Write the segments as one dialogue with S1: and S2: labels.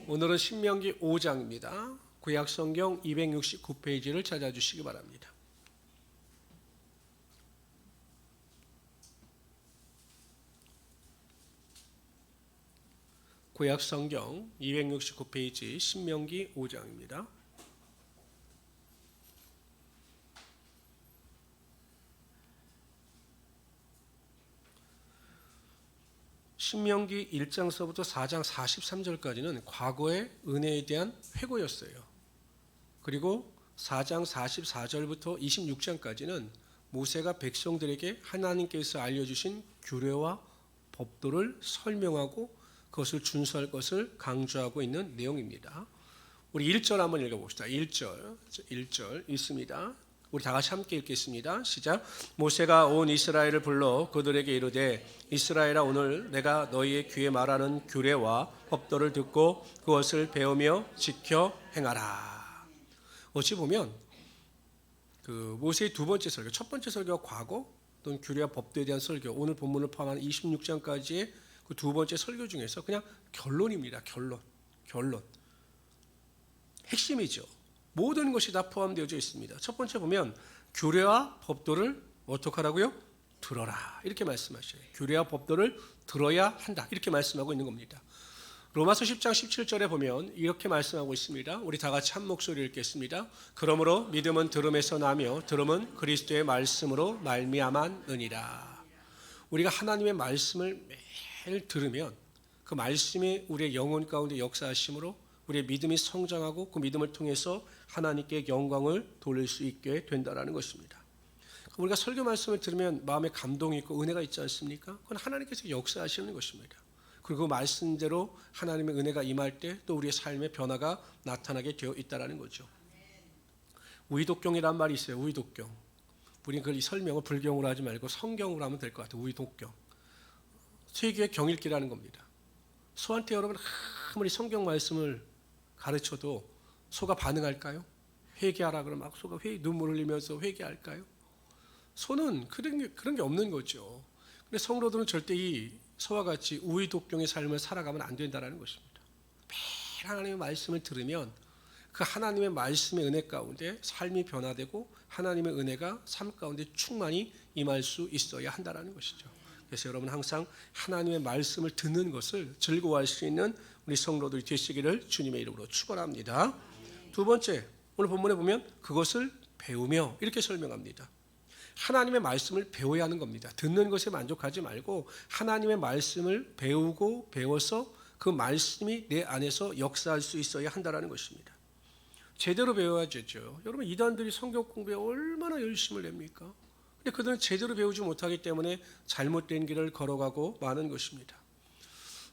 S1: 오늘은 신명기 5장입니다. 구약성경 269페이지를 찾아주시기 바랍니다. 구약성경 269페이지 신명기 5장입니다. 신명기 1장서부터 4장 43절까지는 과거의 은혜에 대한 회고였어요. 그리고 4장 44절부터 26장까지는 모세가 백성들에게 하나님께서 알려주신 규례와 법도를 설명하고 그것을 준수할 것을 강조하고 있는 내용입니다. 우리 1절 한번 읽어봅시다. 1절 있습니다. 우리 다 같이 함께 읽겠습니다. 시작. 모세가 온 이스라엘을 불러 그들에게 이르되 이스라엘아, 오늘 내가 너희의 귀에 말하는 규례와 법도를 듣고 그것을 배우며 지켜 행하라. 어찌 보면 그 모세의 두 번째 설교, 첫 번째 설교가 과거 또는 규례와 법도에 대한 설교, 오늘 본문을 포함한 26장까지의 그 두 번째 설교 중에서 그냥 결론입니다. 결론. 핵심이죠. 모든 것이 다 포함되어 있습니다. 첫 번째 보면 규례와 법도를 어떻게 하라고요? 들어라. 이렇게 말씀하셔요. 규례와 법도를 들어야 한다. 이렇게 말씀하고 있는 겁니다. 로마서 10장 17절에 보면 이렇게 말씀하고 있습니다. 우리 다 같이 한 목소리 읽겠습니다. 그러므로 믿음은 들음에서 나며 들음은 그리스도의 말씀으로 말미암았느니라. 우리가 하나님의 말씀을 매일 들으면 그 말씀이 우리의 영혼 가운데 역사하심으로 우리의 믿음이 성장하고 그 믿음을 통해서 하나님께 영광을 돌릴 수 있게 된다는 것입니다. 우리가 설교 말씀을 들으면 마음에 감동이 있고 은혜가 있지 않습니까? 그건 하나님께서 역사하시는 것입니다. 그리고 그 말씀대로 하나님의 은혜가 임할 때 또 우리의 삶의 변화가 나타나게 되어 있다는 거죠. 우이독경이란 말이 있어요. 우이독경. 우리는 그 설명을 불경으로 하지 말고 성경으로 하면 될 것 같아요. 우이독경. 세계의 경읽기라는 겁니다. 소한테 여러분 아무리 성경 말씀을 가르쳐도 소가 반응할까요? 회개하라 그러면 막 소가 눈물 흘리면서 회개할까요? 소는 그런 게 없는 거죠. 근데 성도들은 절대 이 소와 같이 우의독경의 삶을 살아가면 안 된다는 것입니다. 매일 하나님의 말씀을 들으면 그 하나님의 말씀의 은혜 가운데 삶이 변화되고 하나님의 은혜가 삶 가운데 충만히 임할 수 있어야 한다는 것이죠. 그래서 여러분 항상 하나님의 말씀을 듣는 것을 즐거워할 수 있는 우리 성도들이 되시기를 주님의 이름으로 축원합니다. 두 번째, 오늘 본문에 보면 그것을 배우며 이렇게 설명합니다. 하나님의 말씀을 배워야 하는 겁니다. 듣는 것에 만족하지 말고 하나님의 말씀을 배우고 배워서 그 말씀이 내 안에서 역사할 수 있어야 한다는 것입니다. 제대로 배워야 되죠. 여러분 이단들이 성경 공부에 얼마나 열심을 냅니까? 근데 그들은 제대로 배우지 못하기 때문에 잘못된 길을 걸어가고 마는 것입니다.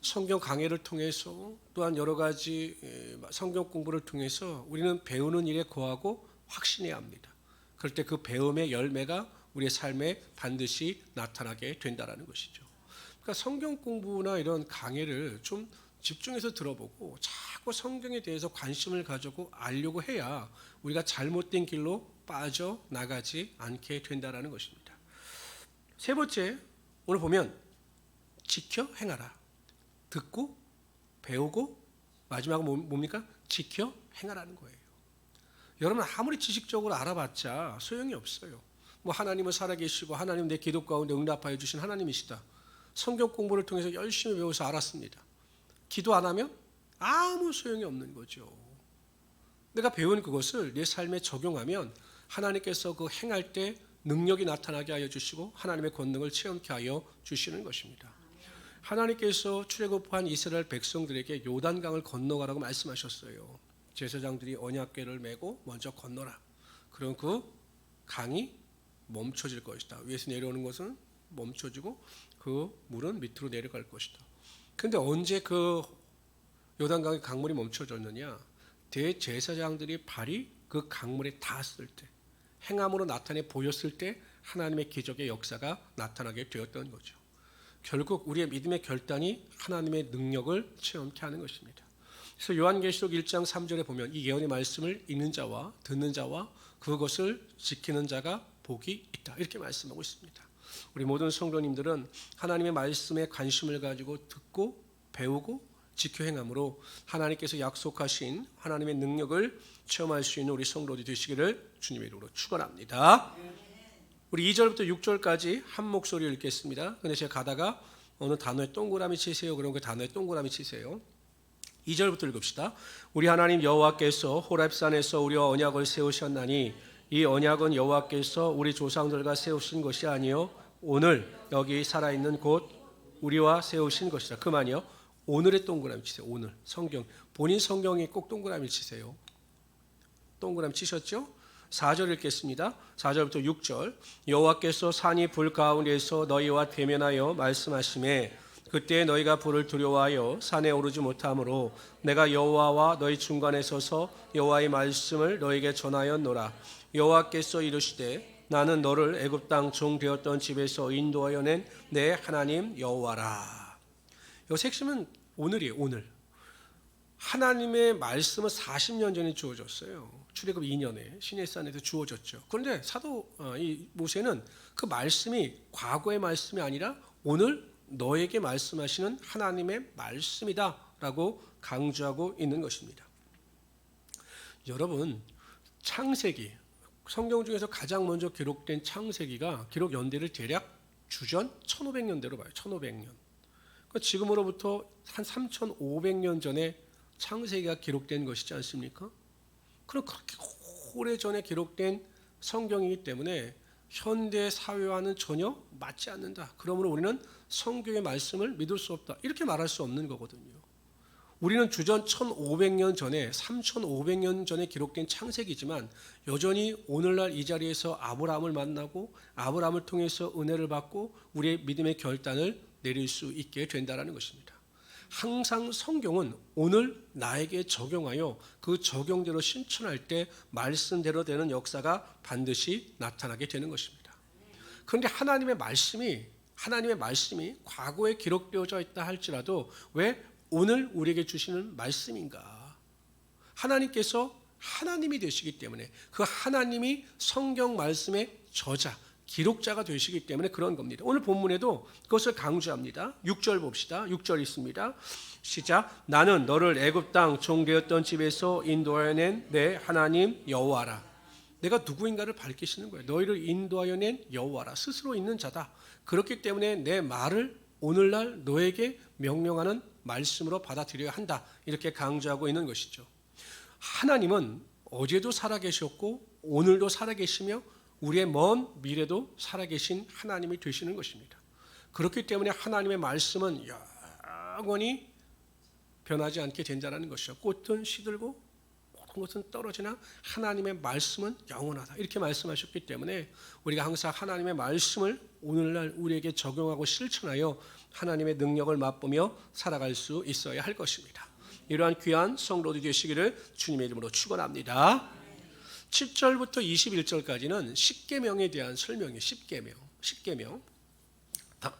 S1: 성경 강해를 통해서 또한 여러 가지 성경 공부를 통해서 우리는 배우는 일에 거하고 확신해야 합니다. 그럴 때 그 배움의 열매가 우리의 삶에 반드시 나타나게 된다는 것이죠. 그러니까 성경 공부나 이런 강해를 좀 집중해서 들어보고 자꾸 성경에 대해서 관심을 가지고 알려고 해야 우리가 잘못된 길로 빠져나가지 않게 된다는 것입니다. 세 번째, 오늘 보면 지켜 행하라. 듣고 배우고 마지막은 뭡니까? 지켜 행하라는 거예요. 여러분 아무리 지식적으로 알아봤자 소용이 없어요. 뭐 하나님은 살아계시고 하나님 내 기도 가운데 응답하여 주신 하나님이시다. 성경 공부를 통해서 열심히 배워서 알았습니다. 기도 안 하면 아무 소용이 없는 거죠. 내가 배운 그것을 내 삶에 적용하면 하나님께서 그 행할 때 능력이 나타나게 하여 주시고 하나님의 권능을 체험케 하여 주시는 것입니다. 하나님께서 출애굽한 이스라엘 백성들에게 요단강을 건너가라고 말씀하셨어요. 제사장들이 언약궤를 메고 먼저 건너라. 그럼 그 강이 멈춰질 것이다. 위에서 내려오는 것은 멈춰지고 그 물은 밑으로 내려갈 것이다. 그런데 언제 그 요단강의 강물이 멈춰졌느냐? 대제사장들이 발이 그 강물에 닿았을 때, 행함으로 나타내 보였을 때 하나님의 기적의 역사가 나타나게 되었던 거죠. 결국 우리의 믿음의 결단이 하나님의 능력을 체험케 하는 것입니다. 그래서 요한계시록 1장 3절에 보면 이 예언의 말씀을 읽는 자와 듣는 자와 그것을 지키는 자가 복이 있다. 이렇게 말씀하고 있습니다. 우리 모든 성도님들은 하나님의 말씀에 관심을 가지고 듣고 배우고 지켜 행함으로 하나님께서 약속하신 하나님의 능력을 체험할 수 있는 우리 성도들이 되시기를 주님의 이름으로 축원합니다. 우리 2절부터 6절까지 한 목소리 읽겠습니다. 근데 제가 가다가 어느 단어에 동그라미 치세요. 그럼 그 단어에 동그라미 치세요. 2절부터 읽읍시다. 우리 하나님 여호와께서 호렙산에서 우리와 언약을 세우셨나니 이 언약은 여호와께서 우리 조상들과 세우신 것이 아니요 오늘 여기 살아있는 곳 우리와 세우신 것이다. 그만이요. 오늘의 동그라미 치세요. 오늘 성경 본인 성경에 꼭 동그라미 치세요. 동그라미 치셨죠? 4절 읽겠습니다. 4절부터 6절. 여호와께서 산이 불 가운데서 너희와 대면하여 말씀하시매 그때 너희가 불을 두려워하여 산에 오르지 못하므로 내가 여호와와 너희 중간에 서서 여호와의 말씀을 너희에게 전하였노라. 여호와께서 이르시되 나는 너를 애굽 땅 종 되었던 집에서 인도하여 낸 내 하나님 여호와라. 여기서 핵심은 오늘이에요. 오늘. 하나님의 말씀은 40년 전에 주어졌어요. 출애굽 2년에 시내산에서 주어졌죠. 그런데 사도 이 모세는 그 말씀이 과거의 말씀이 아니라 오늘 너에게 말씀하시는 하나님의 말씀이다라고 강조하고 있는 것입니다. 여러분, 창세기 성경 중에서 가장 먼저 기록된 창세기가 기록 연대를 대략 주전 1500년대로 봐요. 1500년. 그러니까 지금으로부터 한 3500년 전에 창세기가 기록된 것이지 않습니까? 그럼 그렇게 오래전에 기록된 성경이기 때문에 현대 사회와는 전혀 맞지 않는다. 그러므로 우리는 성경의 말씀을 믿을 수 없다. 이렇게 말할 수 없는 거거든요. 우리는 주전 1500년 전에 3500년 전에 기록된 창세기지만 여전히 오늘날 이 자리에서 아브라함을 만나고 아브라함을 통해서 은혜를 받고 우리의 믿음의 결단을 내릴 수 있게 된다는 것입니다. 항상 성경은 오늘 나에게 적용하여 그 적용대로 실천할 때 말씀대로 되는 역사가 반드시 나타나게 되는 것입니다. 그런데 하나님의 말씀이 과거에 기록되어져 있다 할지라도 왜 오늘 우리에게 주시는 말씀인가? 하나님께서 하나님이 되시기 때문에 그 하나님이 성경 말씀의 저자, 기록자가 되시기 때문에 그런 겁니다. 오늘 본문에도 그것을 강조합니다. 6절 봅시다. 6절 있습니다. 시작. 나는 너를 애굽 땅 종되었던 집에서 인도하여 낸 내 하나님 여호와라. 내가 누구인가를 밝히시는 거예요. 너희를 인도하여 낸 여호와라. 스스로 있는 자다. 그렇기 때문에 내 말을 오늘날 너에게 명령하는 말씀으로 받아들여야 한다. 이렇게 강조하고 있는 것이죠. 하나님은 어제도 살아계셨고 오늘도 살아계시며 우리의 먼 미래도 살아계신 하나님이 되시는 것입니다. 그렇기 때문에 하나님의 말씀은 영원히 변하지 않게 된다는 것이죠. 꽃은 시들고 모든 것은 떨어지나 하나님의 말씀은 영원하다. 이렇게 말씀하셨기 때문에 우리가 항상 하나님의 말씀을 오늘날 우리에게 적용하고 실천하여 하나님의 능력을 맛보며 살아갈 수 있어야 할 것입니다. 이러한 귀한 성도들이 되시기를 주님의 이름으로 축원합니다. 7절부터 21절까지는 십계명에 대한 설명이에요. 십계명.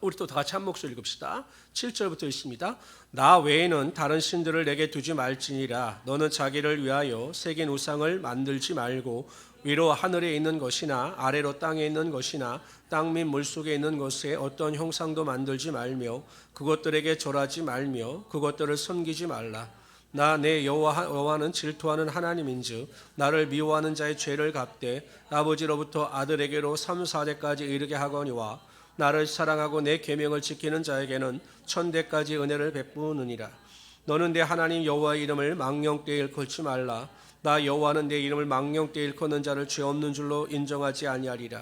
S1: 우리 또 다 같이 한 목소리 읽읍시다. 7절부터 있습니다. 나 외에는 다른 신들을 내게 두지 말지니라. 너는 자기를 위하여 새긴 우상을 만들지 말고 위로 하늘에 있는 것이나 아래로 땅에 있는 것이나 땅 및 물속에 있는 것에 어떤 형상도 만들지 말며 그것들에게 절하지 말며 그것들을 섬기지 말라. 나 내 여호와는 질투하는 하나님인즉 나를 미워하는 자의 죄를 갚되 아버지로부터 아들에게로 3, 4대까지 이르게 하거니와 나를 사랑하고 내 계명을 지키는 자에게는 1000대까지 은혜를 베푸느니라. 너는 내 하나님 여호와의 이름을 망령되이 일컫지 말라. 나 여호와는 내 이름을 망령되이 일컫는 자를 죄 없는 줄로 인정하지 아니하리라.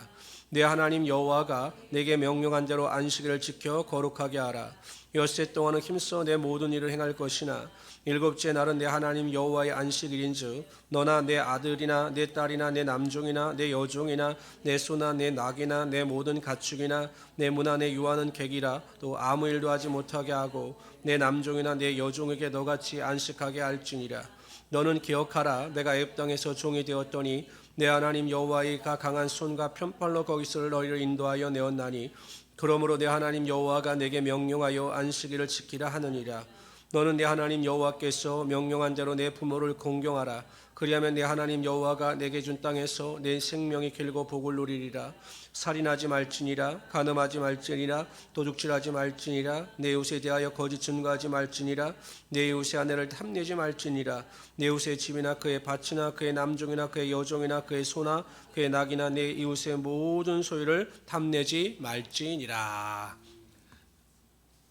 S1: 내 하나님 여호와가 내게 명령한 대로 안식일을 지켜 거룩하게 하라. 엿새 동안은 힘써 내 모든 일을 행할 것이나 일곱째 날은 내 하나님 여호와의 안식일인즉 너나 내 아들이나 내 딸이나 내 남종이나 내 여종이나 내 소나 내 낙이나 내 모든 가축이나 내 문화 내 유하는 객이라 또 아무 일도 하지 못하게 하고 내 남종이나 내 여종에게 너같이 안식하게 할지니라. 너는 기억하라. 내가 애굽 땅에서 종이 되었더니 내 하나님 여호와의 강한 손과 편팔로 거기서 너희를 인도하여 내었나니 그러므로 내 하나님 여호와가 내게 명령하여 안식일을 지키라 하느니라. 너는 내 하나님 여호와께서 명령한 대로 내 부모를 공경하라. 그리하면 내 하나님 여호와가 내게 준 땅에서 내 생명이 길고 복을 누리리라. 살인하지 말지니라. 간음하지 말지니라. 도둑질하지 말지니라. 내 이웃에 대하여 거짓 증거하지 말지니라. 내 이웃의 아내를 탐내지 말지니라. 내 이웃의 집이나 그의 밭이나 그의 남종이나 그의 여종이나 그의 소나 그의 낙이나 내 이웃의 모든 소유를 탐내지 말지니라.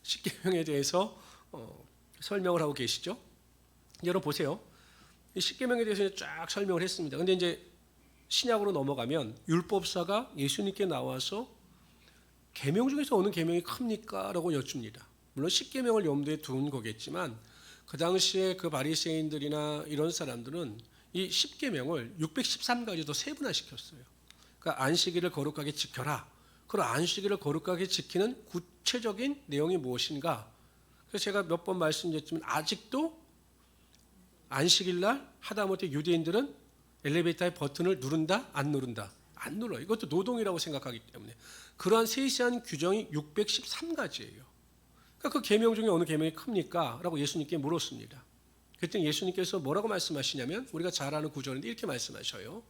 S1: 십계명에 대해서 설명을 하고 계시죠. 여러분 보세요. 이 십계명에 대해서 쫙 설명을 했습니다. 근데 이제 신약으로 넘어가면 율법사가 예수님께 나와서 계명 중에서 어느 계명이 큽니까? 라고 여쭙니다. 물론 십계명을 염두에 둔 거겠지만 그 당시에 그 바리새인들이나 이런 사람들은 이 십계명을 613가지도 세분화시켰어요. 그러니까 안식일을 거룩하게 지켜라. 그런 안식일을 거룩하게 지키는 구체적인 내용이 무엇인가? 그래서 제가 몇 번 말씀드렸지만 아직도 안식일 날 하다못해 유대인들은 엘리베이터의 버튼을 누른다? 안 누른다? 안 눌러요. 이것도 노동이라고 생각하기 때문에 그러한 세세한 규정이 613가지예요. 그러니까 그 계명 중에 어느 계명이 큽니까? 라고 예수님께 물었습니다. 그때 예수님께서 뭐라고 말씀하시냐면 우리가 잘 아는 구절인데 이렇게 말씀하셔요.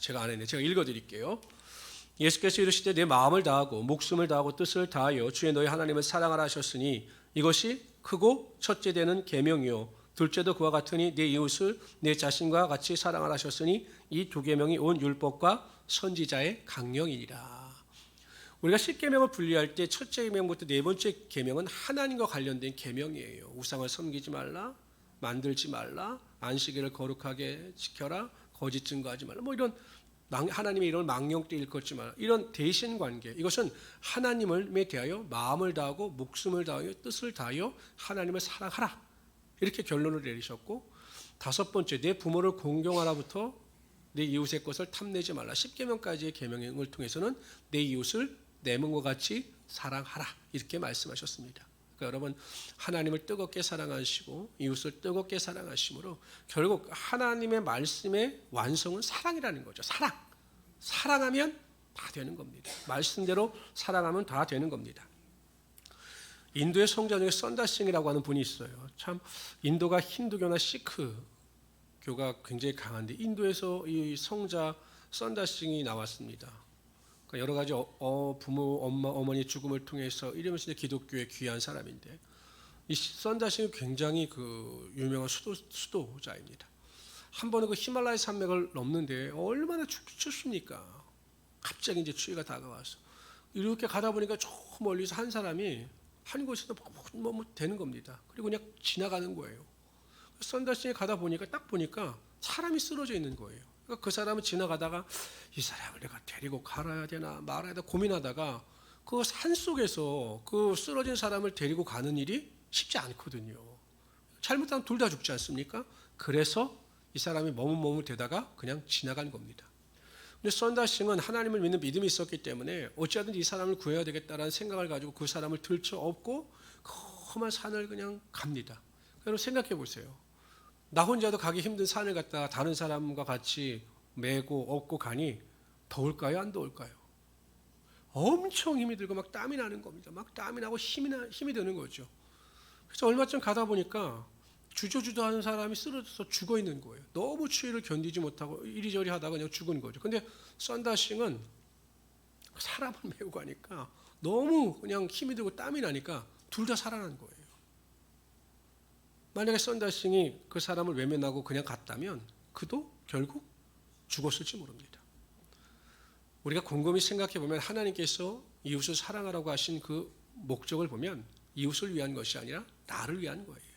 S1: 제가 안 했네. 제가 읽어드릴게요. 예수께서 이르시되 내 마음을 다하고 목숨을 다하고 뜻을 다하여 주의 너희 하나님을 사랑하라 하셨으니 이것이 크고 첫째 되는 계명이요 둘째도 그와 같으니 내 이웃을 내 자신과 같이 사랑하라 하셨으니 이 두 계명이 온 율법과 선지자의 강령이니라. 우리가 십계명을 분리할 때 첫째 계명부터 네 번째 계명은 하나님과 관련된 계명이에요. 우상을 섬기지 말라, 만들지 말라, 안식일을 거룩하게 지켜라, 거짓 증거하지 말라. 뭐 이런 하나님의 이름을 망령되이 일컫지 마라. 이런 대신 관계. 이것은 하나님을 대하여 마음을 다하고 목숨을 다하여 뜻을 다하여 하나님을 사랑하라. 이렇게 결론을 내리셨고 다섯 번째 내 부모를 공경하라부터 내 이웃의 것을 탐내지 말라. 십계명까지의 계명을 통해서는 내 이웃을 내 몸과 같이 사랑하라. 이렇게 말씀하셨습니다. 그러니까 여러분 하나님을 뜨겁게 사랑하시고 이웃을 뜨겁게 사랑하심으로 결국 하나님의 말씀의 완성은 사랑이라는 거죠. 사랑하면 다 되는 겁니다. 말씀대로 사랑하면 다 되는 겁니다. 인도의 성자 중에 선다싱이라고 하는 분이 있어요. 참 인도가 힌두교나 시크교가 굉장히 강한데 인도에서 이 성자 선다싱이 나왔습니다. 그러니까 여러 가지 부모, 엄마, 어머니 죽음을 통해서 이러면서 이제 기독교의 귀한 사람인데 이 선다싱이 굉장히 그 유명한 수도자입니다. 한 번은 그 히말라야 산맥을 넘는데 얼마나 춥습니까? 갑자기 이제 추위가 다가와서 이렇게 가다 보니까 저 멀리서 한 사람이 한 곳에서 뭐 되는 겁니다. 그리고 그냥 지나가는 거예요. 선다싱이 가다 보니까 딱 보니까 사람이 쓰러져 있는 거예요. 그러니까 그 사람은 지나가다가 이 사람을 내가 데리고 갈아야 되나 말아야 되나 고민하다가 그 산속에서 그 쓰러진 사람을 데리고 가는 일이 쉽지 않거든요. 잘못하면 둘 다 죽지 않습니까? 그래서 이 사람이 머뭇머뭇대다가 그냥 지나간 겁니다. 근데 선다싱은 하나님을 믿는 믿음이 있었기 때문에 어찌하든지 이 사람을 구해야 되겠다라는 생각을 가지고 그 사람을 들쳐업고 험한 산을 그냥 갑니다. 여러분 생각해 보세요. 나 혼자도 가기 힘든 산을 갔다가 다른 사람과 같이 메고 업고 가니 더울까요? 안 더울까요? 엄청 힘이 들고 막 땀이 나는 겁니다. 막 땀이 나고 힘이 드는 거죠. 그래서 얼마 전 가다 보니까 주저주저 하는 사람이 쓰러져서 죽어 있는 거예요. 너무 추위를 견디지 못하고 이리저리 하다가 그냥 죽은 거죠. 근데 선다싱은 사람을 메고 가니까 너무 그냥 힘이 들고 땀이 나니까 둘 다 살아난 거예요. 만약에 선다싱이 그 사람을 외면하고 그냥 갔다면 그도 결국 죽었을지 모릅니다. 우리가 곰곰이 생각해 보면 하나님께서 이웃을 사랑하라고 하신 그 목적을 보면 이웃을 위한 것이 아니라 나를 위한 거예요.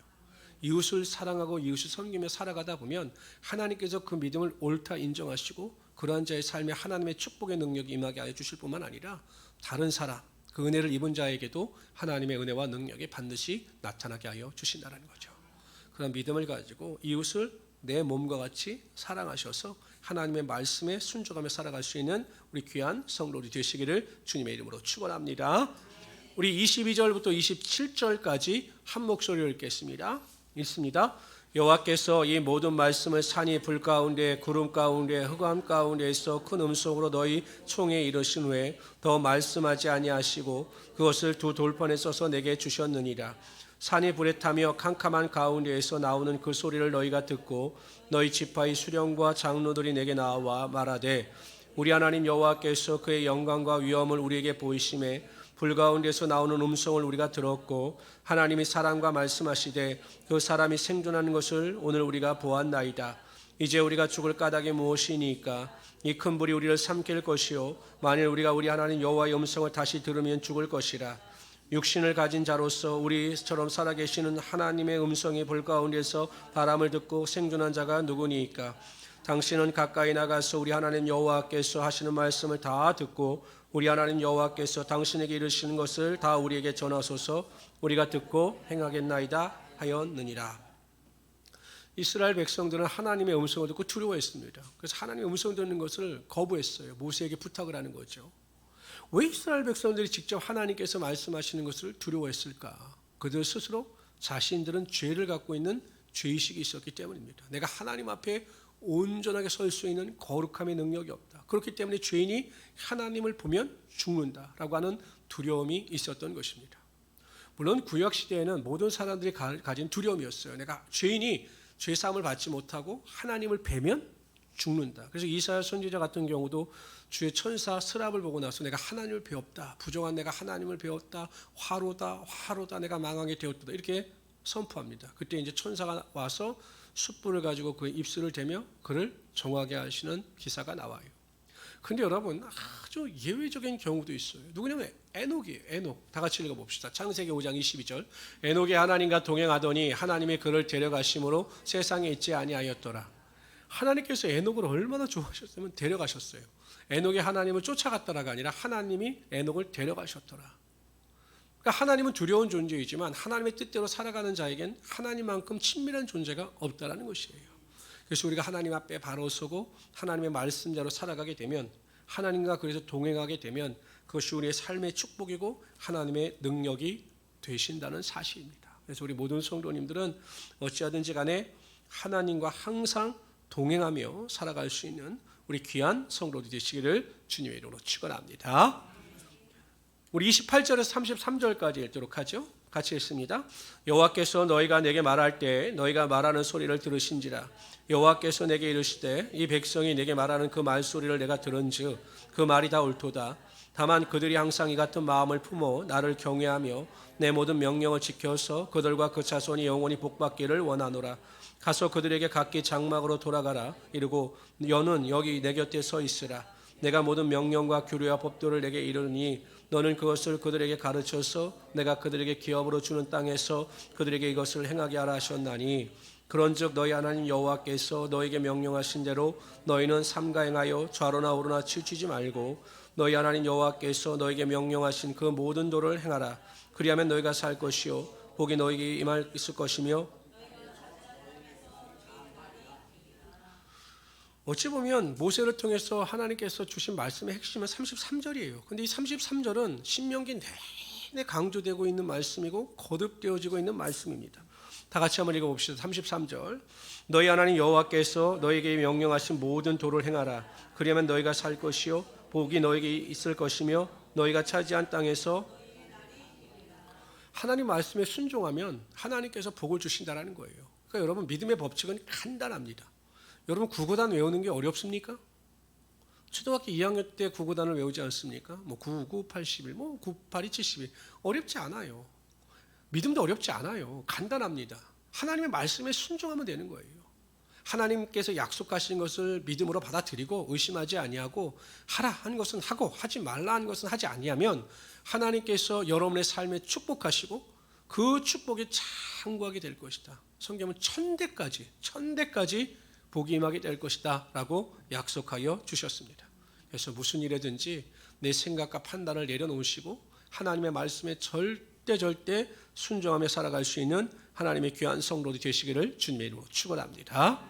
S1: 이웃을 사랑하고 이웃을 섬기며 살아가다 보면 하나님께서 그 믿음을 옳다 인정하시고 그러한 자의 삶에 하나님의 축복의 능력이 임하게 하여 주실 뿐만 아니라 다른 사람, 그 은혜를 입은 자에게도 하나님의 은혜와 능력이 반드시 나타나게 하여 주신다는 거죠. 그런 믿음을 가지고 이웃을 내 몸과 같이 사랑하셔서 하나님의 말씀에 순종하며 살아갈 수 있는 우리 귀한 성도들이 되시기를 주님의 이름으로 축원합니다. 우리 22절부터 27절까지 한 목소리로 읽겠습니다. 읽습니다. 여호와께서 이 모든 말씀을 산이 불 가운데 구름 가운데 흑암 가운데에서 큰 음성으로 너희 총에 이르신 후에 더 말씀하지 아니하시고 그것을 두 돌판에 써서 내게 주셨느니라. 산이 불에 타며 캄캄한 가운데에서 나오는 그 소리를 너희가 듣고 너희 지파의 수령과 장로들이 내게 나와 말하되 우리 하나님 여호와께서 그의 영광과 위엄을 우리에게 보이심에 불 가운데서 나오는 음성을 우리가 들었고 하나님이 사람과 말씀하시되 그 사람이 생존하는 것을 오늘 우리가 보았나이다. 이제 우리가 죽을 까닭이 무엇이니까? 이 큰 불이 우리를 삼킬 것이요 만일 우리가 우리 하나님 여호와의 음성을 다시 들으면 죽을 것이라. 육신을 가진 자로서 우리처럼 살아계시는 하나님의 음성이 불 가운데서 바람을 듣고 생존한 자가 누구니까? 당신은 가까이 나가서 우리 하나님 여호와께서 하시는 말씀을 다 듣고 우리 하나님 여호와께서 당신에게 이르시는 것을 다 우리에게 전하소서. 우리가 듣고 행하겠나이다 하였느니라. 이스라엘 백성들은 하나님의 음성을 듣고 두려워했습니다. 그래서 하나님의 음성 듣는 것을 거부했어요. 모세에게 부탁을 하는 거죠. 왜 이스라엘 백성들이 직접 하나님께서 말씀하시는 것을 두려워했을까? 그들 스스로 자신들은 죄를 갖고 있는 죄의식이 있었기 때문입니다. 내가 하나님 앞에 온전하게 설 수 있는 거룩함의 능력이 없다. 그렇기 때문에 죄인이 하나님을 보면 죽는다라고 하는 두려움이 있었던 것입니다. 물론 구약 시대에는 모든 사람들이 가진 두려움이었어요. 내가 죄인이 죄사함을 받지 못하고 하나님을 뵈면 죽는다. 그래서 이사야 선지자 같은 경우도 주의 천사 스랍을 보고 나서 내가 하나님을 배웠다. 부정한 내가 하나님을 배웠다. 화로다 내가 망하게 되었다. 이렇게 선포합니다. 그때 이제 천사가 와서 숯불을 가지고 그 입술을 대며 그를 정하게 하시는 기사가 나와요. 그런데 여러분 아주 예외적인 경우도 있어요. 누구냐면 에녹이에요. 에녹. 다 같이 읽어봅시다. 창세기 5장 22절. 에녹이 하나님과 동행하더니 하나님이 그를 데려가심으로 세상에 있지 아니하였더라. 하나님께서 에녹을 얼마나 좋아하셨으면 데려가셨어요. 에녹이 하나님을 쫓아갔다가 아니라 하나님이 에녹을 데려가셨더라. 그러니까 하나님은 두려운 존재이지만 하나님의 뜻대로 살아가는 자에겐 하나님만큼 친밀한 존재가 없다라는 것이에요. 그래서 우리가 하나님 앞에 바로 서고 하나님의 말씀대로 살아가게 되면 하나님과 그래서 동행하게 되면 그것이 우리의 삶의 축복이고 하나님의 능력이 되신다는 사실입니다. 그래서 우리 모든 성도님들은 어찌하든지 간에 하나님과 항상 동행하며 살아갈 수 있는 우리 귀한 성도들 되시기를 주님의 이름으로 축원합니다. 우리 28절에서 33절까지 읽도록 하죠. 같이 읽습니다. 여호와께서 너희가 내게 말할 때 너희가 말하는 소리를 들으신지라. 여호와께서 내게 이르시되 이 백성이 내게 말하는 그 말소리를 내가 들은즉 그 말이 다 옳도다. 다만 그들이 항상 이 같은 마음을 품어 나를 경외하며 내 모든 명령을 지켜서 그들과 그 자손이 영원히 복받기를 원하노라. 가서 그들에게 각기 장막으로 돌아가라. 이르고 너는 여기 내 곁에 서 있으라. 내가 모든 명령과 규례와 법도를 내게 이르니 너는 그것을 그들에게 가르쳐서 내가 그들에게 기업으로 주는 땅에서 그들에게 이것을 행하게 하라 하셨나니 그런즉 너희 하나님 여호와께서 너희에게 명령하신 대로 너희는 삼가 행하여 좌로나 우로나 치우치지 말고 너희 하나님 여호와께서 너희에게 명령하신 그 모든 도를 행하라. 그리하면 너희가 살 것이요 복이 너희에게 임할 있을 것이며 어찌 보면 모세를 통해서 하나님께서 주신 말씀의 핵심은 33절이에요. 그런데 이 33절은 신명기 내내 강조되고 있는 말씀이고 거듭되어지고 있는 말씀입니다. 다 같이 한번 읽어봅시다. 33절. 너희 하나님 여호와께서 너희에게 명령하신 모든 도를 행하라. 그러면 너희가 살 것이요 복이 너희에게 있을 것이며 너희가 차지한 땅에서 하나님 말씀에 순종하면 하나님께서 복을 주신다는 거예요. 그러니까 여러분 믿음의 법칙은 간단합니다. 여러분 구구단 외우는 게 어렵습니까? 초등학교 2학년 때 구구단을 외우지 않습니까? 99, 81, 98, 71 어렵지 않아요. 믿음도 어렵지 않아요. 간단합니다. 하나님의 말씀에 순종하면 되는 거예요. 하나님께서 약속하신 것을 믿음으로 받아들이고 의심하지 아니하고 하라 한 것은 하고 하지 말라 한 것은 하지 아니하면 하나님께서 여러분의 삶에 축복하시고 그 축복이 창구하게 될 것이다. 성경은 천대까지 복이 임하게 될 것이다 라고 약속하여 주셨습니다. 그래서 무슨 일이든지 내 생각과 판단을 내려놓으시고 하나님의 말씀에 절대 순종하며 살아갈 수 있는 하나님의 귀한 성도들이 되시기를 주님의 이름으로 축원합니다.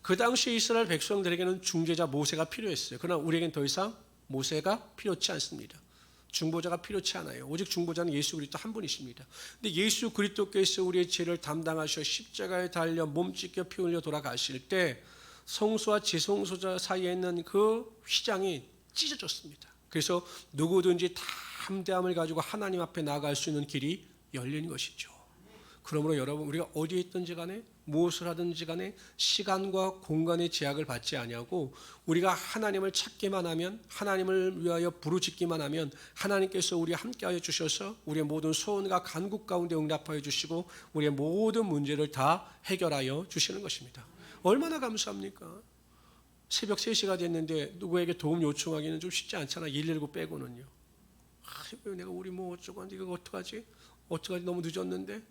S1: 그 당시 이스라엘 백성들에게는 중재자 모세가 필요했어요. 그러나 우리에겐 더 이상 모세가 필요치 않습니다. 중보자가 필요치 않아요. 오직 중보자는 예수 그리스도 한 분이십니다. 근데 예수 그리스도께서 우리의 죄를 담당하셔 십자가에 달려 몸 찢겨 피 흘려 돌아가실 때 성소와 지성소자 사이에 있는 그 휘장이 찢어졌습니다. 그래서 누구든지 담대함을 가지고 하나님 앞에 나아갈 수 있는 길이 열린 것이죠. 그러므로 여러분, 우리가 어디에 있든지 간에 무엇을 하든지 간에 시간과 공간의 제약을 받지 아니하고 우리가 하나님을 찾기만 하면, 하나님을 위하여 부르짖기만 하면 하나님께서 우리와 함께하여 주셔서 우리의 모든 소원과 간구 가운데 응답하여 주시고 우리의 모든 문제를 다 해결하여 주시는 것입니다. 얼마나 감사합니까? 새벽 3시가 됐는데 누구에게 도움 요청하기는 좀 쉽지 않잖아. 119 빼고는요. 내가 우리 뭐 어쩌고 하는데 이거 어떡하지? 너무 늦었는데.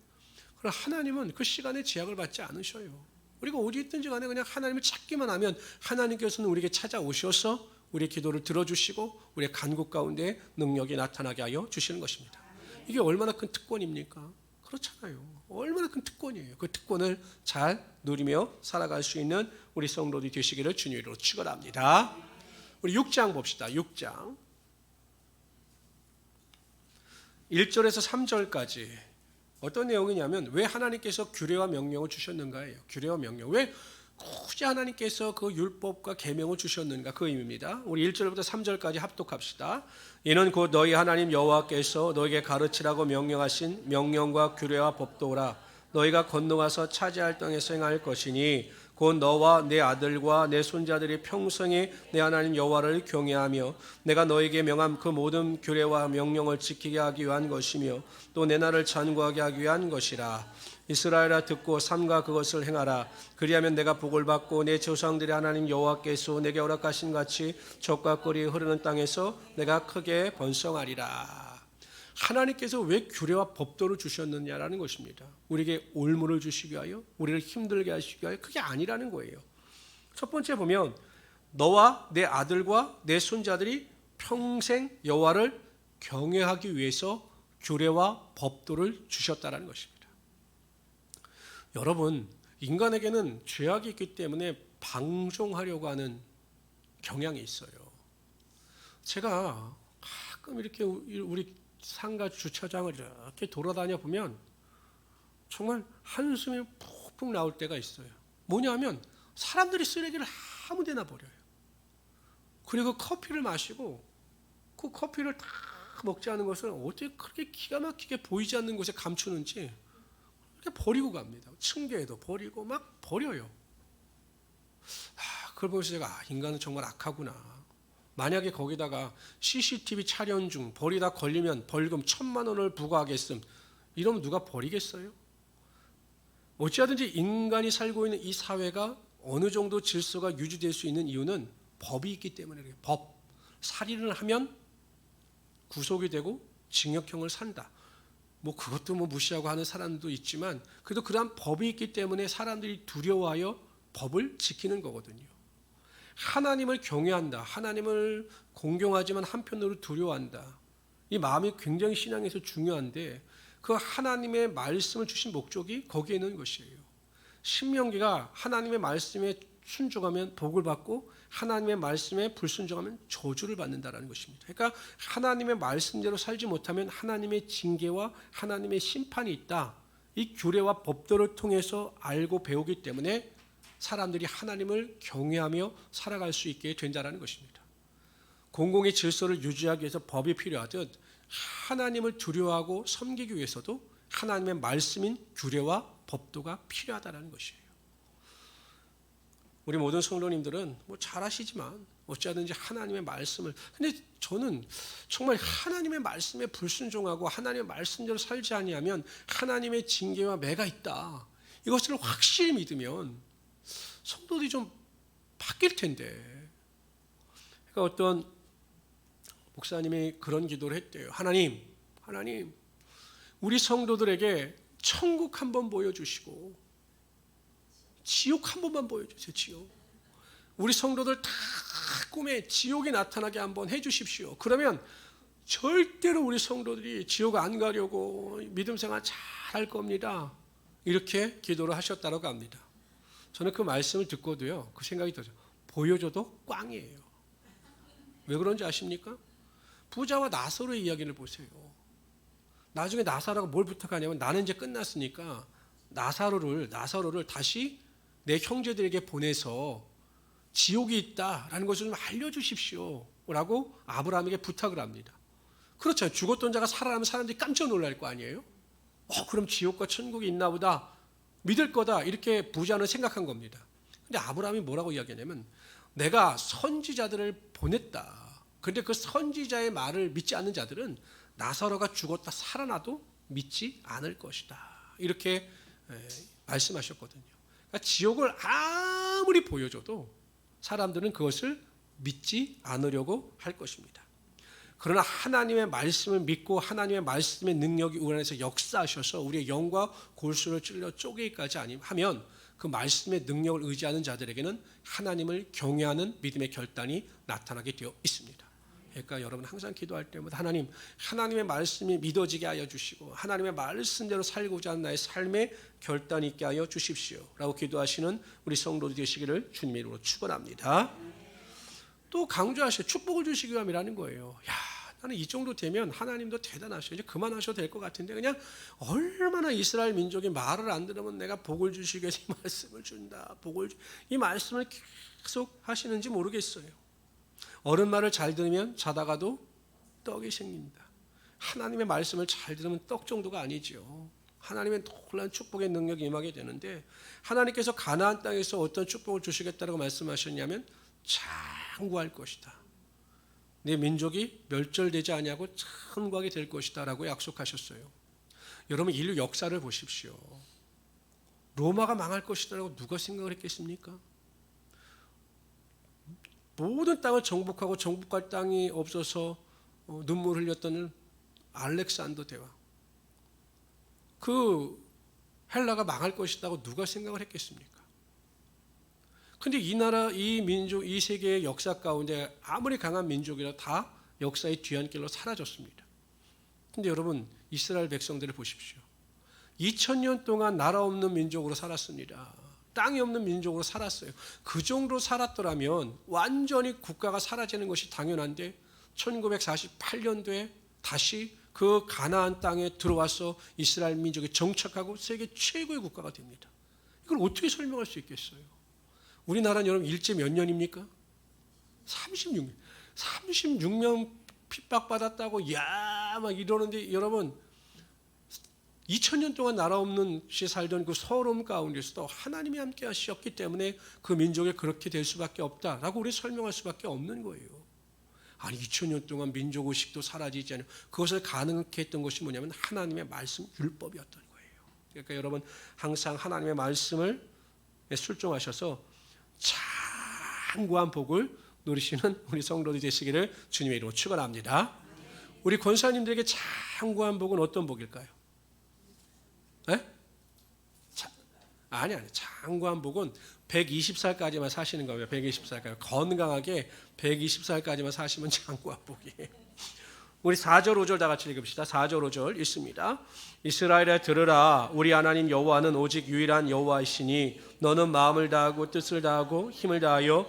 S1: 그러나 하나님은 그 시간의 제약을 받지 않으셔요. 우리가 어디 있든지 간에 그냥 하나님을 찾기만 하면 하나님께서는 우리에게 찾아오셔서 우리의 기도를 들어주시고 우리의 간구 가운데 능력이 나타나게 하여 주시는 것입니다. 이게 얼마나 큰 특권입니까? 그렇잖아요. 얼마나 큰 특권이에요. 그 특권을 잘 누리며 살아갈 수 있는 우리 성도들이 되시기를 주님으로 축원합니다. 우리 6장 봅시다. 6장 1절에서 3절까지 어떤 내용이냐면 왜 하나님께서 규례와 명령을 주셨는가예요. 규례와 명령. 왜 굳이 하나님께서 그 율법과 계명을 주셨는가, 그 의미입니다. 우리 1절부터 3절까지 합독합시다. 이는 곧 너희 하나님 여호와께서 너희에게 가르치라고 명령하신 명령과 규례와 법도라. 너희가 건너가서 차지할 땅에서 행할 것이니 곧 너와 내 아들과 내 손자들이 평생에 내 하나님 여호와를 경외하며 내가 너에게 명한 그 모든 규례와 명령을 지키게 하기 위한 것이며 또 내 나를 찬구하게 하기 위한 것이라. 이스라엘아 듣고 삼가 그것을 행하라. 그리하면 내가 복을 받고 내 조상들의 하나님 여호와께서 내게 허락하신 같이 젖과 꿀이 흐르는 땅에서 내가 크게 번성하리라. 하나님께서 왜 규례와 법도를 주셨느냐라는 것입니다. 우리에게 올무를 주시기 위하여, 우리를 힘들게 하시기 위하여, 그게 아니라는 거예요. 첫 번째 보면 너와 내 아들과 내 손자들이 평생 여호와를 경외하기 위해서 규례와 법도를 주셨다는 것입니다. 여러분, 인간에게는 죄악이 있기 때문에 방종하려고 하는 경향이 있어요. 제가 가끔 이렇게 우리 상가 주차장을 이렇게 돌아다녀 보면 정말 한숨이 푹푹 나올 때가 있어요. 뭐냐면 사람들이 쓰레기를 아무 데나 버려요. 그리고 커피를 마시고 그 커피를 다 먹지 않은 것을 어떻게 그렇게 기가 막히게 보이지 않는 곳에 감추는지 이렇게 버리고 갑니다. 층계에도 버리고 막 버려요. 그걸 보면서 제가 인간은 정말 악하구나. 만약에 거기다가 CCTV 촬영 중 버리다 걸리면 벌금 1,000만 원을 부과하겠음. 이러면 누가 버리겠어요? 어찌하든지 인간이 살고 있는 이 사회가 어느 정도 질서가 유지될 수 있는 이유는 법이 있기 때문에 그래요. 법. 살인을 하면 구속이 되고 징역형을 산다. 뭐 그것도 뭐 무시하고 하는 사람도 있지만 그래도 그러한 법이 있기 때문에 사람들이 두려워하여 법을 지키는 거거든요. 하나님을 경외한다. 하나님을 공경하지만 한편으로 두려워한다. 이 마음이 굉장히 신앙에서 중요한데 그 하나님의 말씀을 주신 목적이 거기에 있는 것이에요. 신명기가 하나님의 말씀에 순종하면 복을 받고 하나님의 말씀에 불순종하면 저주를 받는다라는 것입니다. 그러니까 하나님의 말씀대로 살지 못하면 하나님의 징계와 하나님의 심판이 있다. 이 규례와 법도를 통해서 알고 배우기 때문에 사람들이 하나님을 경외하며 살아갈 수 있게 된다는 것입니다. 공공의 질서를 유지하기 위해서 법이 필요하듯 하나님을 두려워하고 섬기기 위해서도 하나님의 말씀인 규례와 법도가 필요하다는 것이에요. 우리 모든 성도님들은 뭐 잘하시지만 어찌하든지 하나님의 말씀을, 근데 저는 정말 하나님의 말씀에 불순종하고 하나님의 말씀대로 살지 아니하면 하나님의 징계와 매가 있다. 이것을 확실히 믿으면 성도들이 좀 바뀔 텐데. 그러니까 어떤 목사님이 그런 기도를 했대요. 하나님, 우리 성도들에게 천국 한번 보여주시고 지옥 한 번만 보여주세요. 지옥. 우리 성도들 다 꿈에 지옥이 나타나게 한번 해주십시오. 그러면 절대로 우리 성도들이 지옥 안 가려고 믿음 생활 잘 할 겁니다. 이렇게 기도를 하셨다고 합니다. 저는 그 말씀을 듣고도요, 그 생각이 들어요. 보여줘도 꽝이에요. 왜 그런지 아십니까? 부자와 나사로의 이야기를 보세요. 나중에 나사로가 뭘 부탁하냐면 나는 이제 끝났으니까 나사로를 다시 내 형제들에게 보내서 지옥이 있다라는 것을 좀 알려주십시오 라고 아브라함에게 부탁을 합니다. 그렇죠. 죽었던 자가 살아나면 사람들이 깜짝 놀랄 거 아니에요. 그럼 지옥과 천국이 있나 보다, 믿을 거다, 이렇게 부자는 생각한 겁니다. 근데 아브라함이 뭐라고 이야기하냐면 내가 선지자들을 보냈다. 그런데 그 선지자의 말을 믿지 않는 자들은 나사로가 죽었다 살아나도 믿지 않을 것이다, 이렇게 말씀하셨거든요. 그러니까 지옥을 아무리 보여줘도 사람들은 그것을 믿지 않으려고 할 것입니다. 그러나 하나님의 말씀을 믿고 하나님의 말씀의 능력이 우리 안에서 역사하셔서 우리의 영과 골수를 찔러 쪼개기까지 하면 그 말씀의 능력을 의지하는 자들에게는 하나님을 경외하는 믿음의 결단이 나타나게 되어 있습니다. 그러니까 여러분 항상 기도할 때마다 하나님의 말씀이 믿어지게 하여 주시고 하나님의 말씀대로 살고자 하는 나의 삶의 결단이 있게 하여 주십시오 라고 기도하시는 우리 성도들 되시기를 주님의 이름으로 축원합니다. 또 강조하셔 축복을 주시기 위함이라는 거예요. 나는 이 정도 되면 하나님도 대단하셔. 이제 그만하셔도 될 것 같은데 그냥 얼마나 이스라엘 민족이 말을 안 들으면 내가 복을 주시기 위해서 이 말씀을 준다. 이 말씀을 계속 하시는지 모르겠어요. 어른 말을 잘 들으면 자다가도 떡이 생깁니다. 하나님의 말씀을 잘 들으면 떡 정도가 아니죠. 하나님의 놀라운 축복의 능력이 임하게 되는데 장구할 가나안 땅에서 어떤 축복을 주시겠다고 말씀하셨냐면 장구할 것이다. 내 민족이 멸절되지 아니하고 장구하게 될 것이다 라고 약속하셨어요. 여러분 인류 역사를 보십시오. 로마가 망할 것이다 라고 누가 생각을 했겠습니까? 모든 땅을 정복하고 정복할 땅이 없어서 눈물 흘렸던 알렉산더 대왕, 그 헬라가 망할 것이라고 누가 생각을 했겠습니까? 근데 이 나라, 이 민족, 이 세계의 역사 가운데 아무리 강한 민족이라 다 역사의 뒤안길로 사라졌습니다. 근데 여러분 이스라엘 백성들을 보십시오. 2000년 동안 나라 없는 민족으로 살았습니다. 땅이 없는 민족으로 살았어요. 그 정도 살았더라면 완전히 국가가 사라지는 것이 당연한데 1948년도에 다시 그 가나안 땅에 들어와서 이스라엘 민족이 정착하고 세계 최고의 국가가 됩니다. 이걸 어떻게 설명할 수 있겠어요? 우리나라는 여러분 일제 몇 년입니까? 36년. 36년 핍박받았다고 막 이러는데 여러분 2000년 동안 나라 없는 시 살던 그 서러움 가운데서도 하나님이 함께 하셨기 때문에 그 민족이 그렇게 될 수밖에 없다라고 우리 설명할 수밖에 없는 거예요. 아니 2000년 동안 민족 의식도 사라지지 않아요. 그것을 가능하게 했던 것이 뭐냐면 하나님의 말씀 율법이었던 거예요. 그러니까 여러분 항상 하나님의 말씀을 순종하셔서 장구한 복을 누리시는 우리 성도들 되시기를 주님의 이름으로 축원합니다. 우리 권사님들에게 장구한 복은 어떤 복일까요? 아니 장구한 복은 120살까지만 사시는 거예요. 120살까지 건강하게 120살까지만 사시면 장구한 복이에요. 우리 4절 5절 다 같이 읽읍시다. 4절 5절 읽습니다. 이스라엘에 들으라. 우리 하나님 여호와는 오직 유일한 여호와이시니 너는 마음을 다하고 뜻을 다하고 힘을 다하여.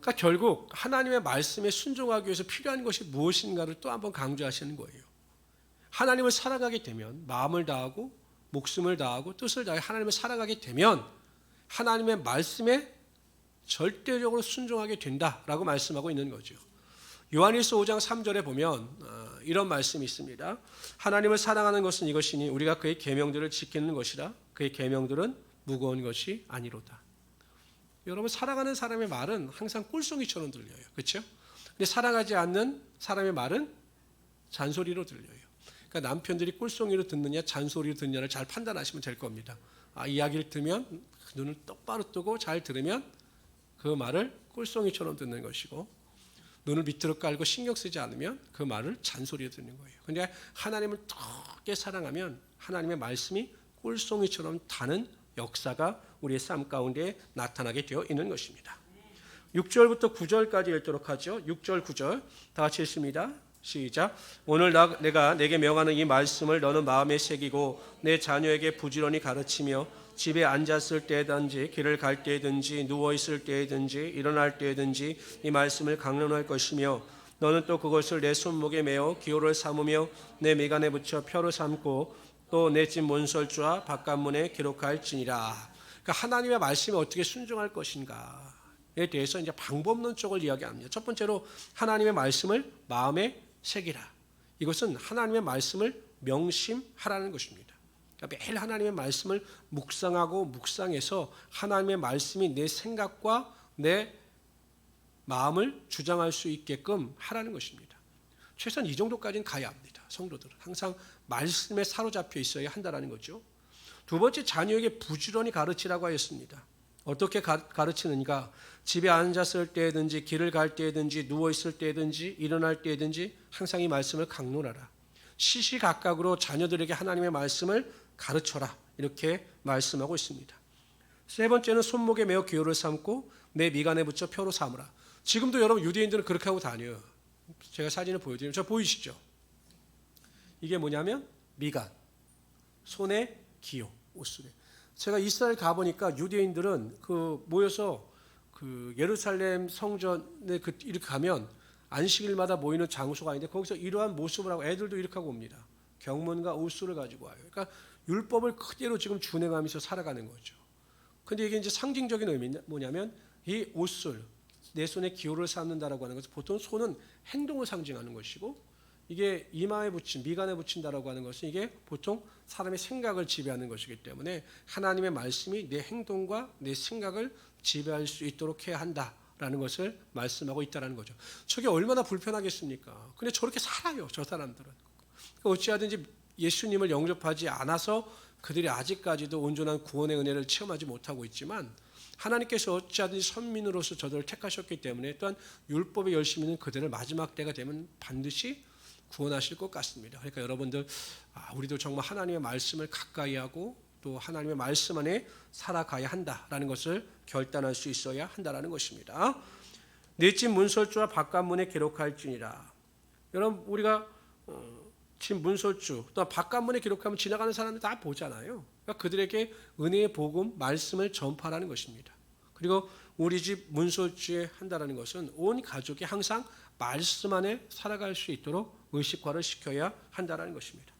S1: 그러니까 결국 하나님의 말씀에 순종하기 위해서 필요한 것이 무엇인가를 또 한번 강조하시는 거예요. 하나님을 사랑하게 되면 마음을 다하고 목숨을 다하고 뜻을 다해 하나님을 사랑하게 되면 하나님의 말씀에 절대적으로 순종하게 된다라고 말씀하고 있는 거죠. 요한일서 5장 3절에 보면 이런 말씀이 있습니다. 하나님을 사랑하는 것은 이것이니 우리가 그의 계명들을 지키는 것이라. 그의 계명들은 무거운 것이 아니로다. 여러분 사랑하는 사람의 말은 항상 꿀송이처럼 들려요. 그렇죠? 근데 사랑하지 않는 사람의 말은 잔소리로 들려요. 그러니까 남편들이 꿀송이로 듣느냐 잔소리로 듣느냐를 잘 판단하시면 될 겁니다. 이야기를 들으면 눈을 똑바로 뜨고 잘 들으면 그 말을 꿀송이처럼 듣는 것이고 눈을 밑으로 깔고 신경 쓰지 않으면 그 말을 잔소리로 듣는 거예요. 그런데 하나님을 크게 사랑하면 하나님의 말씀이 꿀송이처럼 타는 역사가 우리의 삶 가운데 나타나게 되어 있는 것입니다. 6절부터 9절까지 읽도록 하죠. 6절 9절 다 같이 읽습니다. 시작. 오늘 내가 내게 명하는 이 말씀을 너는 마음에 새기고 내 자녀에게 부지런히 가르치며 집에 앉았을 때든지 길을 갈 때든지 누워 있을 때든지 일어날 때든지 이 말씀을 강론할 것이며 너는 또 그것을 내 손목에 메어 기호를 삼으며 내 미간에 붙여 표로 삼고 또 내 집 문설주와 바깥문에 기록할지니라. 그러니까 하나님의 말씀에 어떻게 순종할 것인가에 대해서 이제 방법론적을 이야기합니다. 첫 번째로 하나님의 말씀을 마음에 새기라. 이것은 하나님의 말씀을 명심하라는 것입니다. 그러니까 매일 하나님의 말씀을 묵상하고 묵상해서 하나님의 말씀이 내 생각과 내 마음을 주장할 수 있게끔 하라는 것입니다. 최소한 이 정도까지는 가야 합니다. 성도들은 항상 말씀에 사로잡혀 있어야 한다는 거죠. 두 번째, 자녀에게 부지런히 가르치라고 하였습니다. 어떻게 가르치는가? 집에 앉았을 때든지 길을 갈 때든지 누워 있을 때든지 일어날 때든지 항상 이 말씀을 강론하라. 시시각각으로 자녀들에게 하나님의 말씀을 가르쳐라. 이렇게 말씀하고 있습니다. 세 번째는 손목에 메어 기호를 삼고 내 미간에 붙여 표로 삼으라. 지금도 여러분 유대인들은 그렇게 하고 다녀요. 제가 사진을 보여드리면 저 보이시죠? 이게 뭐냐면 미간, 손에 기호, 옷술에. 제가 이스라엘 가보니까 유대인들은 모여서 예루살렘 성전에 이렇게 가면 안식일마다 모이는 장소가 있는데 거기서 이러한 모습을 하고 애들도 이렇게 하고 옵니다. 경문과 옷술을 가지고 와요. 그러니까 율법을 그대로 지금 준행하면서 살아가는 거죠. 근데 이게 이제 상징적인 의미는 뭐냐면 이 옷술, 내 손에 기호를 삼는다라고 하는 것은 보통 손은 행동을 상징하는 것이고 이게 이마에 붙인, 미간에 붙인다라고 하는 것은 이게 보통 사람의 생각을 지배하는 것이기 때문에 하나님의 말씀이 내 행동과 내 생각을 지배할 수 있도록 해야 한다라는 것을 말씀하고 있다는 거죠. 저게 얼마나 불편하겠습니까? 근데 저렇게 살아요, 저 사람들은. 그러니까 어찌하든지 예수님을 영접하지 않아서 그들이 아직까지도 온전한 구원의 은혜를 체험하지 못하고 있지만 하나님께서 어찌하든지 선민으로서 저들을 택하셨기 때문에 또한 율법의 열심히는 그들을 마지막 때가 되면 반드시 구원하실 것 같습니다. 그러니까 여러분들 우리도 정말 하나님의 말씀을 가까이 하고 또 하나님의 말씀 안에 살아가야 한다라는 것을 결단할 수 있어야 한다라는 것입니다. 내 집 문설주와 바깥문에 기록할지니라. 여러분 우리가 집 문설주 또 바깥문에 기록하면 지나가는 사람들 다 보잖아요. 그러니까 그들에게 은혜의 복음 말씀을 전파하는 것입니다. 그리고 우리 집 문설주에 한다라는 것은 온 가족이 항상 말씀 안에 살아갈 수 있도록 의식화를 시켜야 한다는 것입니다.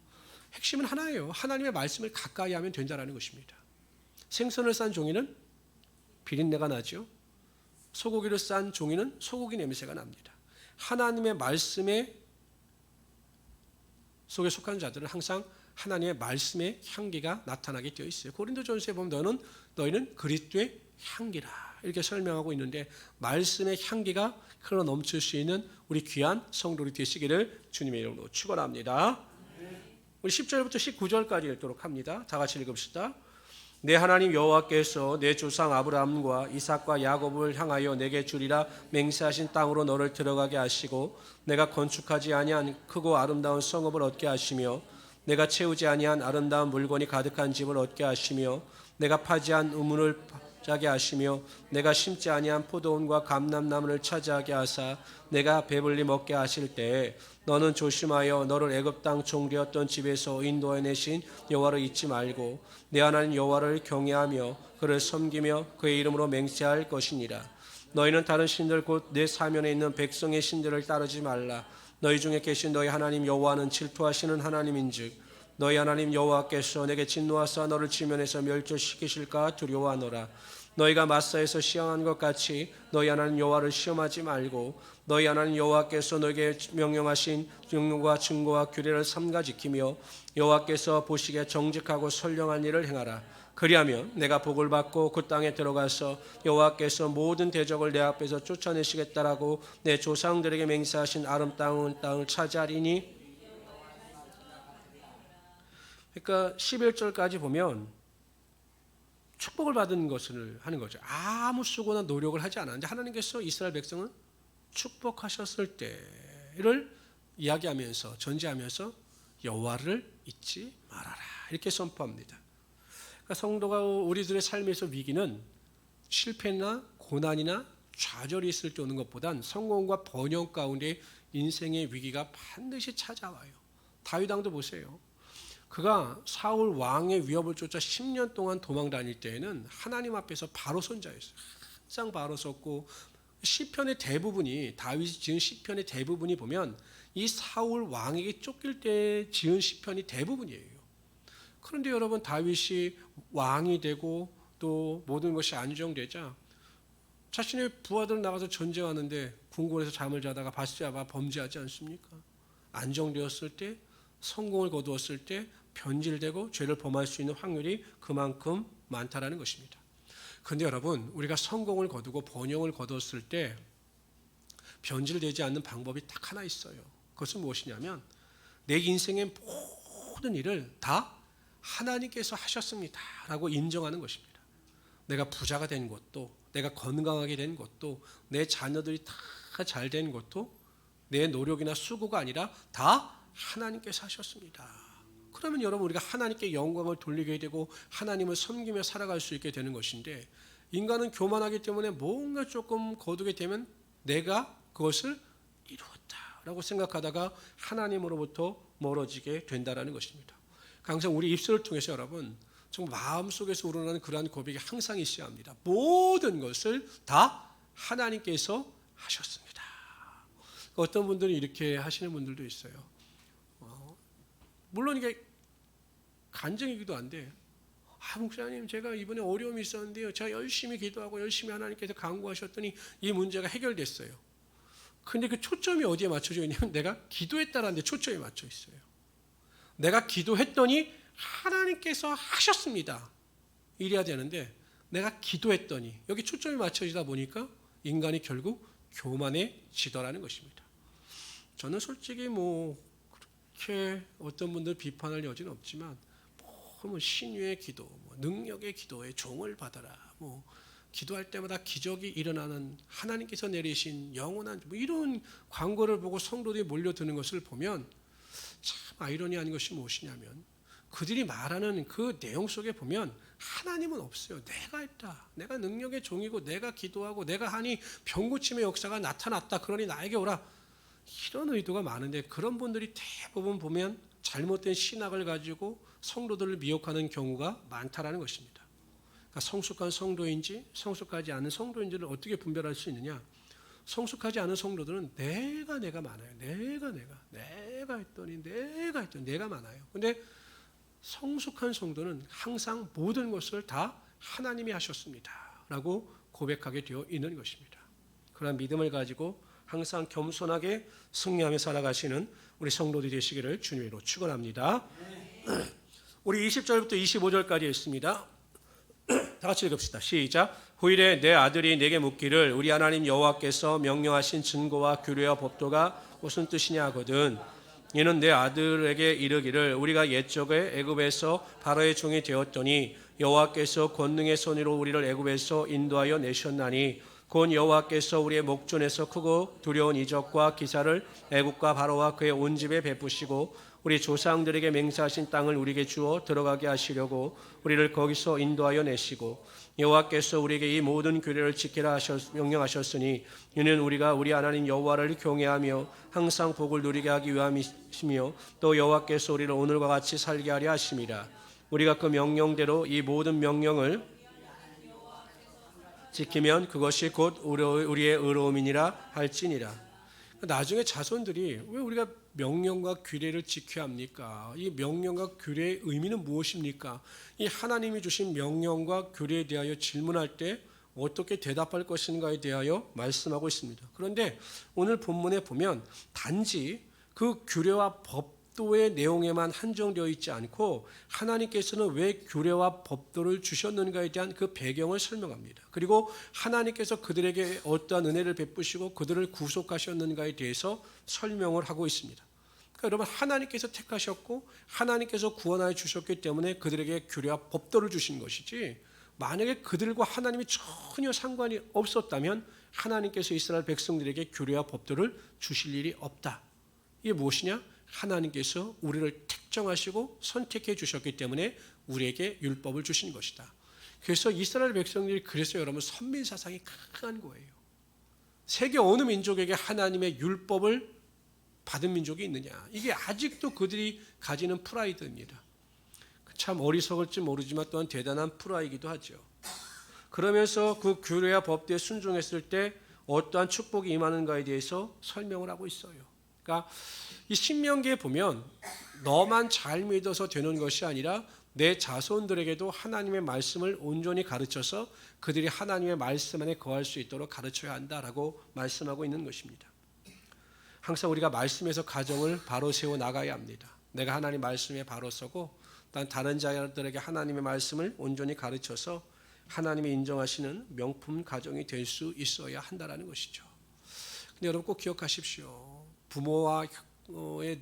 S1: 핵심은 하나예요. 하나님의 말씀을 가까이 하면 된다는 것입니다. 생선을 싼 종이는 비린내가 나죠. 소고기를 싼 종이는 소고기 냄새가 납니다. 하나님의 말씀에 속에 속한 자들은 항상 하나님의 말씀의 향기가 나타나게 되어 있어요. 고린도전서에 보면 너희는 그리스도의 향기라 이렇게 설명하고 있는데 말씀의 향기가 흘러 넘칠 수 있는 우리 귀한 성도들이 되시기를 주님의 이름으로 축원합니다. 우리 10절부터 19절까지 읽도록 합니다. 다 같이 읽읍시다. 내 하나님 여호와께서 내 조상 아브라함과 이삭과 야곱을 향하여 내게 주리라 맹세하신 땅으로 너를 들어가게 하시고 내가 건축하지 아니한 크고 아름다운 성읍을 얻게 하시며 내가 채우지 아니한 아름다운 물건이 가득한 집을 얻게 하시며 내가 파지한 우물을 자게 하시며 내가 심지 아니한 포도원과 감람나무를 차지하게 하사 내가 배불리 먹게 하실 때에 너는 조심하여 너를 애굽 땅 종되었던 집에서 인도해내신 여호와를 잊지 말고 내 하나님 여호와를 경외하며 그를 섬기며 그의 이름으로 맹세할 것이니라. 너희는 다른 신들 곧 내 사면에 있는 백성의 신들을 따르지 말라. 너희 중에 계신 너희 하나님 여호와는 질투하시는 하나님인즉 너희 하나님 여호와께서 내게 진노하사 너를 지면에서 멸절시키실까 두려워하노라. 너희가 마사에서 시험한 것 같이 너희 하나님 여호와를 시험하지 말고 너희 하나님 여호와께서 너에게 명령하신 명령과 증거와 규례를 삼가 지키며 여호와께서 보시기에 정직하고 선량한 일을 행하라. 그리하면 내가 복을 받고 그 땅에 들어가서 여호와께서 모든 대적을 내 앞에서 쫓아내시겠다라고 내 조상들에게 맹세하신 아름다운 땅을 차지하리니. 그러니까 11절까지 보면 축복을 받은 것을 하는 거죠. 아무 수고나 노력을 하지 않았는데 하나님께서 이스라엘 백성은 축복하셨을 때를 이야기하면서 전제하면서 여호와를 잊지 말아라 이렇게 선포합니다. 그러니까 성도가 우리들의 삶에서 위기는 실패나 고난이나 좌절이 있을 때 오는 것보단 성공과 번영 가운데 인생의 위기가 반드시 찾아와요. 다윗 왕도 보세요. 그가 사울 왕의 위협을 쫓아 10년 동안 도망 다닐 때에는 하나님 앞에서 바로 손자였어요. 항상 바로 섰고 시편의 대부분이 다윗이 지은 시편의 대부분이 보면 이 사울 왕에게 쫓길 때 지은 시편이 대부분이에요. 그런데 여러분 다윗이 왕이 되고 또 모든 것이 안정되자 자신의 부하들 나가서 전쟁하는데 궁궐에서 잠을 자다가 바스바가 범죄하지 않습니까? 안정되었을 때 성공을 거두었을 때 변질되고 죄를 범할 수 있는 확률이 그만큼 많다라는 것입니다. 그런데 여러분 우리가 성공을 거두고 번영을 거두었을 때 변질되지 않는 방법이 딱 하나 있어요. 그것은 무엇이냐면 내 인생의 모든 일을 다 하나님께서 하셨습니다 라고 인정하는 것입니다. 내가 부자가 된 것도 내가 건강하게 된 것도 내 자녀들이 다 잘 된 것도 내 노력이나 수고가 아니라 다 하나님께서 하셨습니다. 그러면 여러분 우리가 하나님께 영광을 돌리게 되고 하나님을 섬기며 살아갈 수 있게 되는 것인데 인간은 교만하기 때문에 뭔가 조금 거두게 되면 내가 그것을 이루었다라고 생각하다가 하나님으로부터 멀어지게 된다라는 것입니다. 항상 우리 입술을 통해서 여러분 정말 마음속에서 우러나는 그러한 고백이 항상 있어야 합니다. 모든 것을 다 하나님께서 하셨습니다. 어떤 분들은 이렇게 하시는 분들도 있어요. 물론 이게 간증이기도 한데 목사님 제가 이번에 어려움이 있었는데요. 제가 열심히 기도하고 열심히 하나님께서 간구하셨더니 이 문제가 해결됐어요. 근데 그 초점이 어디에 맞춰져 있냐면 내가 기도했다라는 데 초점이 맞춰 있어요. 내가 기도했더니 하나님께서 하셨습니다. 이래야 되는데 내가 기도했더니 여기 초점이 맞춰지다 보니까 인간이 결국 교만해지더라는 것입니다. 저는 솔직히 그렇게 어떤 분들 비판할 여지는 없지만 신유의 기도, 능력의 기도에 종을 받아라. 기도할 때마다 기적이 일어나는 하나님께서 내리신 영원한 이런 광고를 보고 성도들이 몰려드는 것을 보면 참 아이러니한 것이 무엇이냐면 그들이 말하는 그 내용 속에 보면 하나님은 없어요. 내가 했다. 내가 능력의 종이고 내가 기도하고 내가 하니 병고침의 역사가 나타났다. 그러니 나에게 오라. 이런 의도가 많은데 그런 분들이 대부분 보면 잘못된 신학을 가지고 성도들을 미혹하는 경우가 많다라는 것입니다. 그러니까 성숙한 성도인지 성숙하지 않은 성도인지를 어떻게 분별할 수 있느냐? 성숙하지 않은 성도들은 내가 많아요. 내가 했더니 내가 많아요. 근데 성숙한 성도는 항상 모든 것을 다 하나님이 하셨습니다 라고 고백하게 되어 있는 것입니다. 그런 믿음을 가지고 항상 겸손하게 승리하며 살아가시는 우리 성도들이 되시기를 주님으로 축원합니다. 우리 20절부터 25절까지 있습니다. 다 같이 읽읍시다. 시작. 후일에 내 아들이 내게 묻기를 우리 하나님 여호와께서 명령하신 증거와 규례와 법도가 무슨 뜻이냐 하거든. 이는 내 아들에게 이르기를 우리가 옛적에 애굽에서 바로의 종이 되었더니 여호와께서 권능의 손으로 우리를 애굽에서 인도하여 내셨나니 곧 여호와께서 우리의 목전에서 크고 두려운 이적과 기사를 애국과 바로와 그의 온 집에 베푸시고 우리 조상들에게 맹세하신 땅을 우리에게 주어 들어가게 하시려고 우리를 거기서 인도하여 내시고 여호와께서 우리에게 이 모든 규례를 지키라 명령하셨으니 이는 우리가 우리 하나님 여호와를 경외하며 항상 복을 누리게 하기 위함이시며 또 여호와께서 우리를 오늘과 같이 살게 하려 하심이라. 우리가 그 명령대로 이 모든 명령을 지키면 그것이 곧 우리의 의로움이니라 할지니라. 나중에 자손들이 왜 우리가 명령과 규례를 지켜야 합니까? 이 명령과 규례의 의미는 무엇입니까? 이 하나님이 주신 명령과 규례에 대하여 질문할 때 어떻게 대답할 것인가에 대하여 말씀하고 있습니다. 그런데 오늘 본문에 보면 단지 그 규례와 법도의 내용에만 한정되어 있지 않고 하나님께서는 왜 규례와 법도를 주셨는가에 대한 그 배경을 설명합니다. 그리고 하나님께서 그들에게 어떠한 은혜를 베푸시고 그들을 구속하셨는가에 대해서 설명을 하고 있습니다. 그러니까 여러분 하나님께서 택하셨고 하나님께서 구원하여 주셨기 때문에 그들에게 규례와 법도를 주신 것이지 만약에 그들과 하나님이 전혀 상관이 없었다면 하나님께서 이스라엘 백성들에게 규례와 법도를 주실 일이 없다. 이게 무엇이냐? 하나님께서 우리를 택정하시고 선택해 주셨기 때문에 우리에게 율법을 주신 것이다. 그래서 이스라엘 백성들이 그래서 여러분 선민 사상이 강한 거예요. 세계 어느 민족에게 하나님의 율법을 받은 민족이 있느냐? 이게 아직도 그들이 가지는 프라이드입니다. 참 어리석을지 모르지만 또한 대단한 프로이기도 하죠. 그러면서 그 규례와 법대에 순종했을 때 어떠한 축복이 임하는가에 대해서 설명을 하고 있어요. 그러니까 이 신명기에 보면 너만 잘 믿어서 되는 것이 아니라 내 자손들에게도 하나님의 말씀을 온전히 가르쳐서 그들이 하나님의 말씀 안에 거할 수 있도록 가르쳐야 한다라고 말씀하고 있는 것입니다. 항상 우리가 말씀에서 가정을 바로 세워 나가야 합니다. 내가 하나님 말씀에 바로 서고 다른 자들에게 하나님의 말씀을 온전히 가르쳐서 하나님이 인정하시는 명품 가정이 될 수 있어야 한다는 것이죠. 근데 여러분 꼭 기억하십시오. 부모와의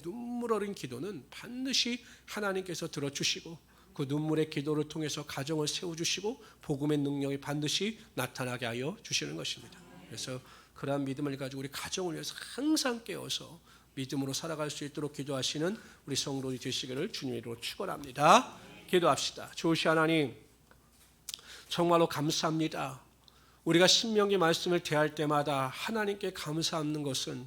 S1: 눈물 어린 기도는 반드시 하나님께서 들어주시고 그 눈물의 기도를 통해서 가정을 세워주시고 복음의 능력이 반드시 나타나게 하여 주시는 것입니다. 그래서 그러한 믿음을 가지고 우리 가정을 위해서 항상 깨어서 믿음으로 살아갈 수 있도록 기도하시는 우리 성도들이 되시기를 주님으로 축원합니다. 기도합시다. 좋으신 하나님, 정말로 감사합니다. 우리가 신명기 말씀을 대할 때마다 하나님께 감사하는 것은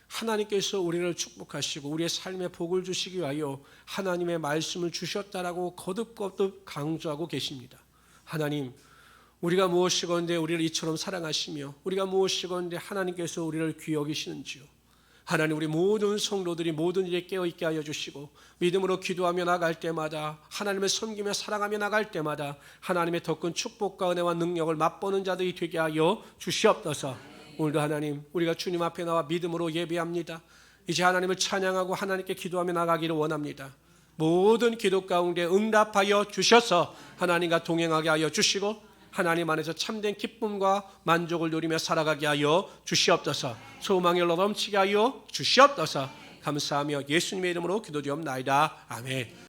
S1: 하나님께서 우리를 축복하시고 우리의 삶에 복을 주시기 위하여 하나님의 말씀을 주셨다라고 거듭거듭 강조하고 계십니다. 하나님, 우리가 무엇이건데 우리를 이처럼 사랑하시며 우리가 무엇이건데 하나님께서 우리를 귀히 여기시는지요. 하나님, 우리 모든 성도들이 모든 일에 깨어있게 하여 주시고 믿음으로 기도하며 나갈 때마다 하나님을 섬기며 사랑하며 나갈 때마다 하나님의 더 큰 축복과 은혜와 능력을 맛보는 자들이 되게 하여 주시옵소서. 오늘도 하나님, 우리가 주님 앞에 나와 믿음으로 예배합니다. 이제 하나님을 찬양하고 하나님께 기도하며 나가기를 원합니다. 모든 기도 가운데 응답하여 주셔서 하나님과 동행하게 하여 주시고 하나님 안에서 참된 기쁨과 만족을 누리며 살아가게 하여 주시옵소서. 소망을 넘치게 하여 주시옵소서. 감사하며 예수님의 이름으로 기도드리옵나이다. 아멘.